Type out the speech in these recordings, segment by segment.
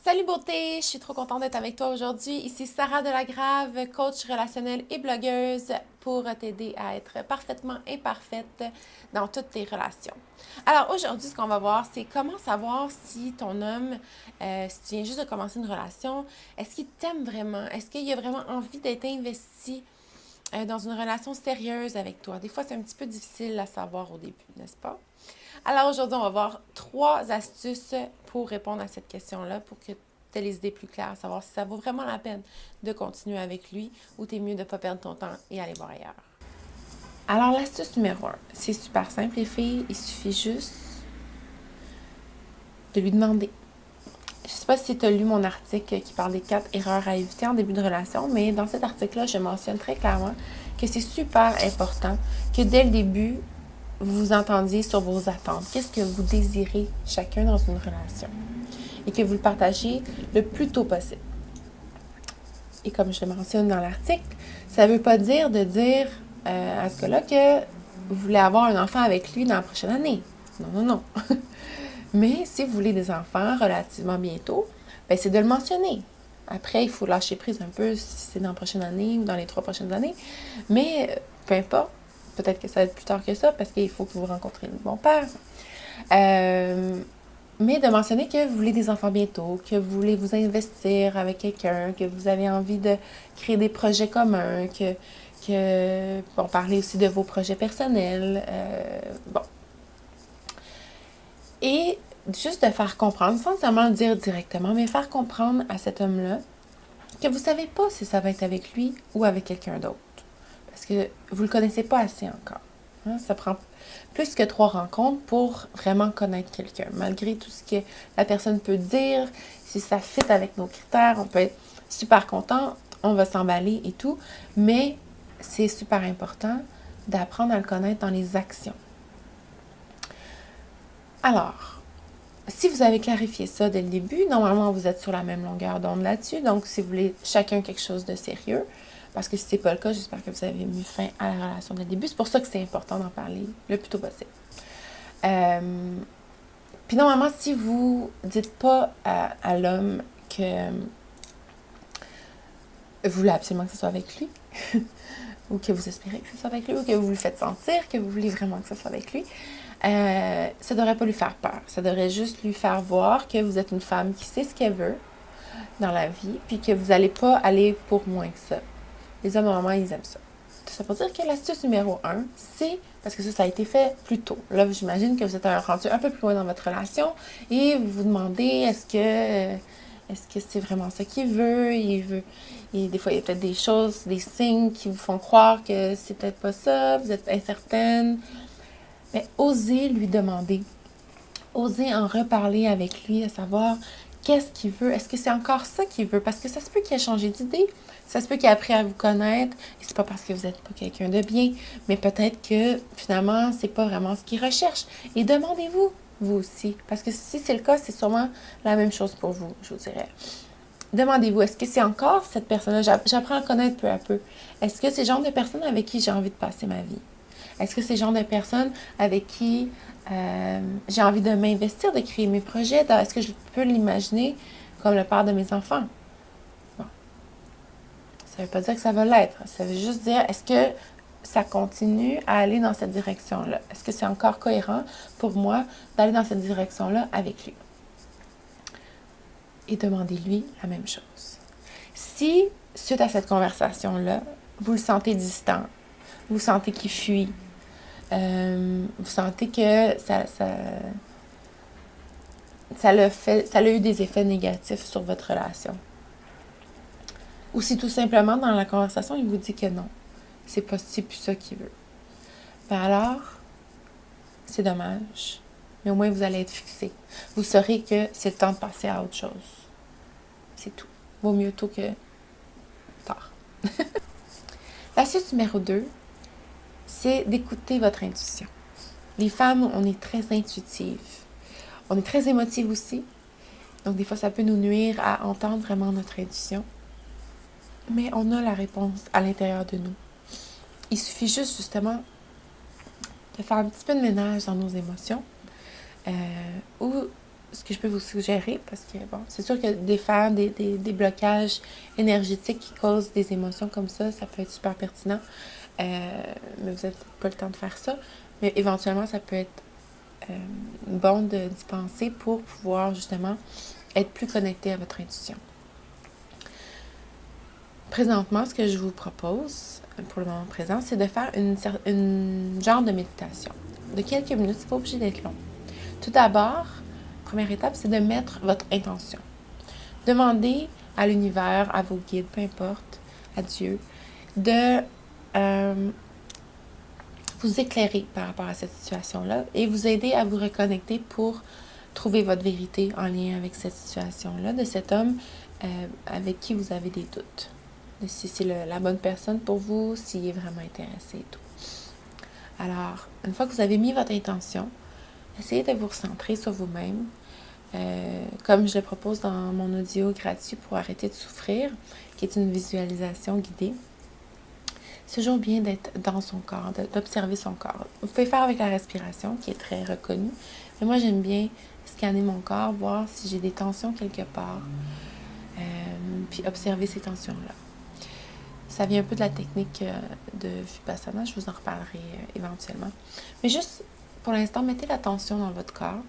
Salut beauté, je suis trop contente d'être avec toi aujourd'hui. Ici Sarah Delagrave, coach relationnelle et blogueuse pour t'aider à être parfaitement imparfaite dans toutes tes relations. Alors aujourd'hui, ce qu'on va voir, c'est comment savoir si ton homme, si tu viens juste de commencer une relation, est-ce qu'il t'aime vraiment? Est-ce qu'il a vraiment envie d'être investi dans une relation sérieuse avec toi? Des fois, c'est un petit peu difficile à savoir au début, n'est-ce pas? Alors aujourd'hui, on va voir 3 astuces pour répondre à cette question-là, pour que tu aies les idées plus claires, savoir si ça vaut vraiment la peine de continuer avec lui ou t'es mieux de ne pas perdre ton temps et aller voir ailleurs. Alors l'astuce numéro 1, c'est super simple les filles, il suffit juste de lui demander. Je ne sais pas si tu as lu mon article qui parle des 4 erreurs à éviter en début de relation, mais dans cet article-là, je mentionne très clairement que c'est super important que dès le début, vous vous entendiez sur vos attentes. Qu'est-ce que vous désirez chacun dans une relation? Et que vous le partagiez le plus tôt possible. Et comme je le mentionne dans l'article, ça ne veut pas dire de dire à ce gars-là que vous voulez avoir un enfant avec lui dans la prochaine année. Non, non, non. Mais si vous voulez des enfants relativement bientôt, ben c'est de le mentionner. Après, il faut lâcher prise un peu si c'est dans la prochaine année ou dans les 3 prochaines années. Mais peu importe, peut-être que ça va être plus tard que ça parce qu'il faut que vous rencontriez le bon père. Mais de mentionner que vous voulez des enfants bientôt, que vous voulez vous investir avec quelqu'un, que vous avez envie de créer des projets communs, bon, parler aussi de vos projets personnels. Bon. Et juste de faire comprendre, sans nécessairement le dire directement, mais faire comprendre à cet homme-là que vous ne savez pas si ça va être avec lui ou avec quelqu'un d'autre. Parce que vous ne le connaissez pas assez encore. Hein? Ça prend plus que 3 rencontres pour vraiment connaître quelqu'un. Malgré tout ce que la personne peut dire, si ça fit avec nos critères, on peut être super content, on va s'emballer et tout. Mais c'est super important d'apprendre à le connaître dans les actions. Alors, si vous avez clarifié ça dès le début, normalement vous êtes sur la même longueur d'onde là-dessus. Donc, si vous voulez chacun quelque chose de sérieux, parce que si ce n'est pas le cas, j'espère que vous avez mis fin à la relation dès le début. C'est pour ça que c'est important d'en parler le plus tôt possible. Puis normalement, si vous dites pas à l'homme que vous voulez absolument que ce soit avec lui, ou que vous espérez que ce soit avec lui, ou que vous le faites sentir que vous voulez vraiment que ce soit avec lui, ça devrait pas lui faire peur. Ça devrait juste lui faire voir que vous êtes une femme qui sait ce qu'elle veut dans la vie, puis que vous n'allez pas aller pour moins que ça. Les hommes, normalement, ils aiment ça. Ça veut dire que l'astuce numéro 1, c'est, parce que ça a été fait plus tôt. Là, j'imagine que vous êtes rendu un peu plus loin dans votre relation et vous vous demandez, est-ce que c'est vraiment ça qu'il veut? Et des fois, il y a peut-être des choses, des signes qui vous font croire que c'est peut-être pas ça, vous êtes incertaine. Mais osez lui demander. Osez en reparler avec lui, à savoir qu'est-ce qu'il veut. Est-ce que c'est encore ça qu'il veut? Parce que ça se peut qu'il ait changé d'idée. Ça se peut qu'il ait appris à vous connaître. Et c'est pas parce que vous n'êtes pas quelqu'un de bien, mais peut-être que finalement, c'est pas vraiment ce qu'il recherche. Et demandez-vous, vous aussi. Parce que si c'est le cas, c'est sûrement la même chose pour vous, je vous dirais. Demandez-vous, est-ce que c'est encore cette personne-là? J'apprends à connaître peu à peu. Est-ce que c'est le genre de personne avec qui j'ai envie de passer ma vie? Est-ce que c'est le genre de personne avec qui j'ai envie de m'investir, de créer mes projets? Est-ce que je peux l'imaginer comme le père de mes enfants? Bon. Ça ne veut pas dire que ça va l'être. Ça veut juste dire, est-ce que ça continue à aller dans cette direction-là? Est-ce que c'est encore cohérent pour moi d'aller dans cette direction-là avec lui? Et demandez-lui la même chose. Si, suite à cette conversation-là, vous le sentez distant, vous sentez qu'il fuit, vous sentez que ça a eu des effets négatifs sur votre relation. Ou si tout simplement dans la conversation, il vous dit que non, c'est plus ça qu'il veut. Ben alors, c'est dommage, mais au moins vous allez être fixé. Vous saurez que c'est le temps de passer à autre chose. C'est tout. Vaut mieux tôt que tard. L'astuce numéro 2, c'est d'écouter votre intuition. Les femmes, on est très intuitives. On est très émotives aussi. Donc, des fois, ça peut nous nuire à entendre vraiment notre intuition. Mais on a la réponse à l'intérieur de nous. Il suffit juste, justement, de faire un petit peu de ménage dans nos émotions ou ce que je peux vous suggérer, parce que bon, c'est sûr que défaire des blocages énergétiques qui causent des émotions comme ça peut être super pertinent. Mais vous n'avez peut-être pas le temps de faire ça. Mais éventuellement, ça peut être bon d'y penser pour pouvoir justement être plus connecté à votre intuition. Présentement, ce que je vous propose, pour le moment présent, c'est de faire une genre de méditation. De quelques minutes, c'est pas obligé d'être long. Tout d'abord, première étape, c'est de mettre votre intention. Demandez à l'univers, à vos guides, peu importe, à Dieu, de vous éclairer par rapport à cette situation-là et vous aider à vous reconnecter pour trouver votre vérité en lien avec cette situation-là, de cet homme avec qui vous avez des doutes. De si c'est la bonne personne pour vous, s'il est vraiment intéressé et tout. Alors, une fois que vous avez mis votre intention, essayez de vous recentrer sur vous-même. Comme je le propose dans mon audio gratuit pour arrêter de souffrir, qui est une visualisation guidée. C'est toujours bien d'être dans son corps, d'observer son corps. Vous pouvez faire avec la respiration, qui est très reconnue. Mais moi, j'aime bien scanner mon corps, voir si j'ai des tensions quelque part, puis observer ces tensions-là. Ça vient un peu de la technique de Vipassana, je vous en reparlerai éventuellement. Mais juste, pour l'instant, mettez l'attention dans votre corps.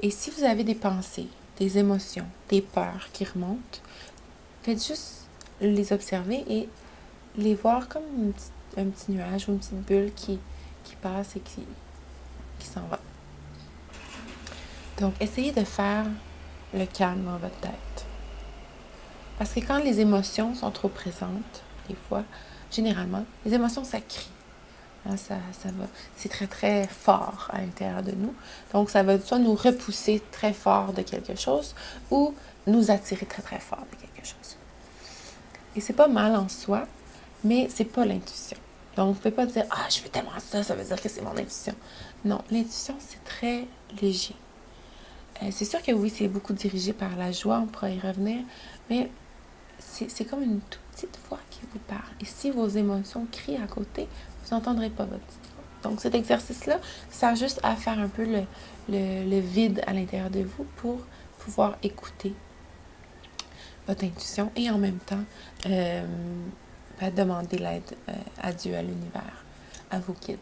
Et si vous avez des pensées, des émotions, des peurs qui remontent, faites juste les observer et les voir comme un petit nuage ou une petite bulle qui passe et qui s'en va. Donc, essayez de faire le calme dans votre tête. Parce que quand les émotions sont trop présentes, des fois, généralement, les émotions, ça crie. Hein, ça va. C'est très, très fort à l'intérieur de nous. Donc, ça va soit nous repousser très fort de quelque chose ou nous attirer très, très fort de quelque chose. Et c'est pas mal en soi, mais c'est pas l'intuition. Donc, vous ne pouvez pas dire « Ah, je veux tellement ça, ça veut dire que c'est mon intuition. » Non, l'intuition, c'est très léger. C'est sûr que oui, c'est beaucoup dirigé par la joie, on pourra y revenir, mais c'est comme une toute petite voix qui vous parle. Et si vos émotions crient à côté, vous n'entendrez pas votre petite voix. Donc, cet exercice-là sert juste à faire un peu le vide à l'intérieur de vous pour pouvoir écouter votre intuition et en même temps demander l'aide à Dieu, à l'univers, à vos guides.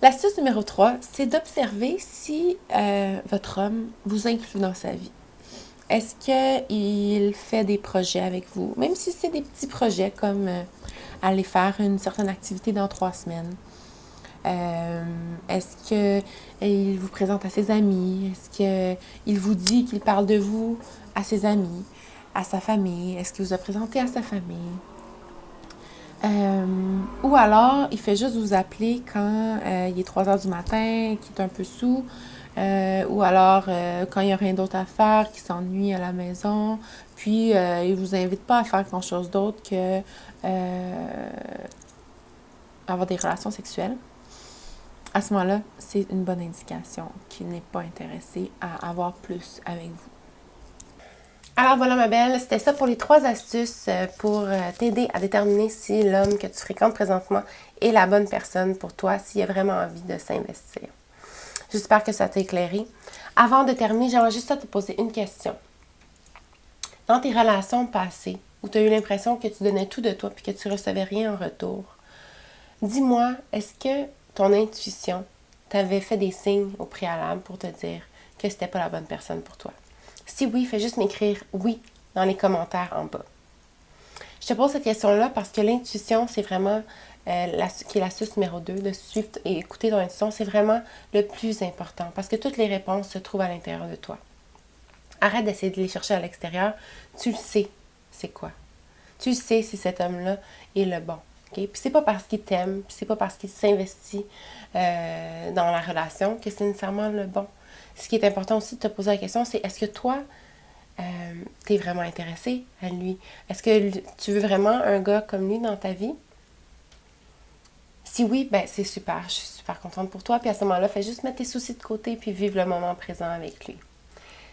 L'astuce numéro 3, c'est d'observer si votre homme vous inclut dans sa vie. Est-ce qu'il fait des projets avec vous? Même si c'est des petits projets comme aller faire une certaine activité dans 3 semaines. Est-ce qu'il vous présente à ses amis? Est-ce qu'il vous dit qu'il parle de vous à ses amis, à sa famille? Est-ce qu'il vous a présenté à sa famille? Ou alors, il fait juste vous appeler quand il est 3 heures du matin, qu'il est un peu saoul, ou alors quand il n'y a rien d'autre à faire, qu'il s'ennuie à la maison, puis il ne vous invite pas à faire grand-chose d'autre que avoir des relations sexuelles. À ce moment-là, c'est une bonne indication qu'il n'est pas intéressé à avoir plus avec vous. Alors voilà ma belle, c'était ça pour les 3 astuces pour t'aider à déterminer si l'homme que tu fréquentes présentement est la bonne personne pour toi, s'il a vraiment envie de s'investir. J'espère que ça t'a éclairé. Avant de terminer, j'aimerais juste te poser une question. Dans tes relations passées, où tu as eu l'impression que tu donnais tout de toi et que tu ne recevais rien en retour, dis-moi, est-ce que ton intuition t'avait fait des signes au préalable pour te dire que c'était pas la bonne personne pour toi? Si oui, fais juste m'écrire « oui » dans les commentaires en bas. Je te pose cette question-là parce que l'intuition, c'est vraiment, qui est l'astuce numéro 2, de suivre et écouter ton intuition, c'est vraiment le plus important parce que toutes les réponses se trouvent à l'intérieur de toi. Arrête d'essayer de les chercher à l'extérieur. Tu le sais, c'est quoi. Tu le sais si cet homme-là est le bon. Okay? Puis c'est pas parce qu'il t'aime, puis c'est pas parce qu'il s'investit dans la relation que c'est nécessairement le bon. Ce qui est important aussi de te poser la question, c'est est-ce que toi, tu es vraiment intéressé à lui? Est-ce que tu veux vraiment un gars comme lui dans ta vie? Si oui, ben c'est super. Je suis super contente pour toi. Puis à ce moment-là, fais juste mettre tes soucis de côté puis vivre le moment présent avec lui.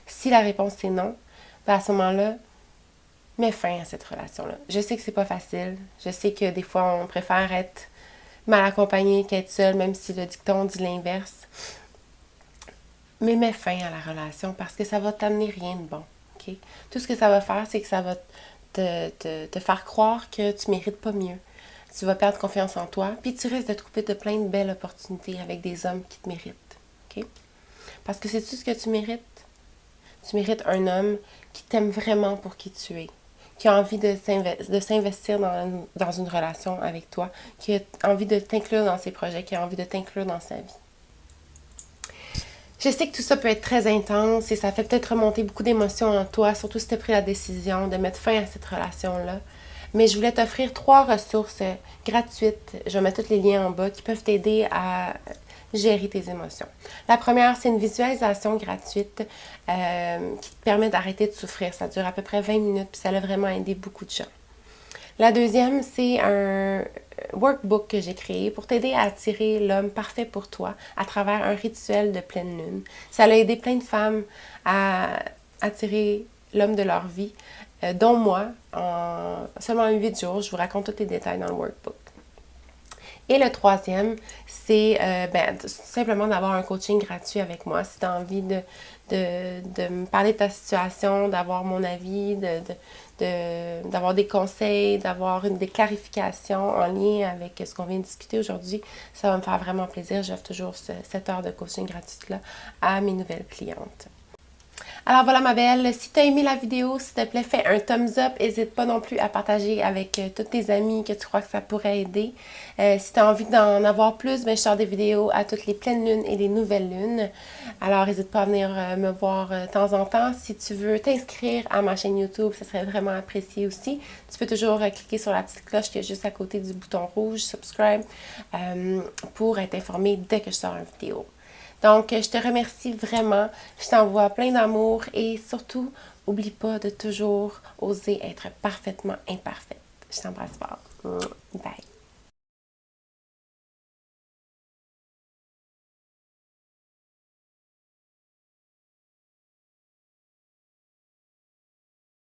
Si la réponse est non, ben à ce moment-là, mets fin à cette relation-là. Je sais que c'est pas facile. Je sais que des fois, on préfère être mal accompagné qu'être seul, même si le dicton dit l'inverse. mais mets fin à la relation parce que ça va t'amener rien de bon. OK? Tout ce que ça va faire, c'est que ça va te faire croire que tu mérites pas mieux. Tu vas perdre confiance en toi, puis tu risques de te couper de plein de belles opportunités avec des hommes qui te méritent. OK? Parce que c'est-tu ce que tu mérites? Tu mérites un homme qui t'aime vraiment pour qui tu es, qui a envie de s'investir dans une relation avec toi, qui a envie de t'inclure dans ses projets, qui a envie de t'inclure dans sa vie. Je sais que tout ça peut être très intense et ça fait peut-être remonter beaucoup d'émotions en toi, surtout si tu as pris la décision de mettre fin à cette relation-là. Mais je voulais t'offrir 3 ressources gratuites, je vais mettre tous les liens en bas, qui peuvent t'aider à gérer tes émotions. La première, c'est une visualisation gratuite qui te permet d'arrêter de souffrir. Ça dure à peu près 20 minutes, puis ça a vraiment aidé beaucoup de gens. La deuxième, c'est un workbook que j'ai créé pour t'aider à attirer l'homme parfait pour toi à travers un rituel de pleine lune. Ça a aidé plein de femmes à attirer l'homme de leur vie, dont moi, en seulement 8 jours. Je vous raconte tous les détails dans le workbook. Et le troisième, c'est simplement d'avoir un coaching gratuit avec moi. Si tu as envie de me parler de ta situation, d'avoir mon avis, d'avoir des conseils, d'avoir des clarifications en lien avec ce qu'on vient de discuter aujourd'hui, ça va me faire vraiment plaisir. J'offre toujours cette heure de coaching gratuite-là à mes nouvelles clientes. Alors voilà ma belle, si tu as aimé la vidéo, s'il te plaît, fais un thumbs up. N'hésite pas non plus à partager avec tous tes amis que tu crois que ça pourrait aider. Si tu as envie d'en avoir plus, je sors des vidéos à toutes les pleines lunes et les nouvelles lunes. Alors n'hésite pas à venir me voir de temps en temps. Si tu veux t'inscrire à ma chaîne YouTube, ça serait vraiment apprécié aussi. Tu peux toujours cliquer sur la petite cloche qui est juste à côté du bouton rouge, subscribe, pour être informé dès que je sors une vidéo. Donc, je te remercie vraiment. Je t'envoie plein d'amour et surtout, n'oublie pas de toujours oser être parfaitement imparfaite. Je t'embrasse fort. Bye.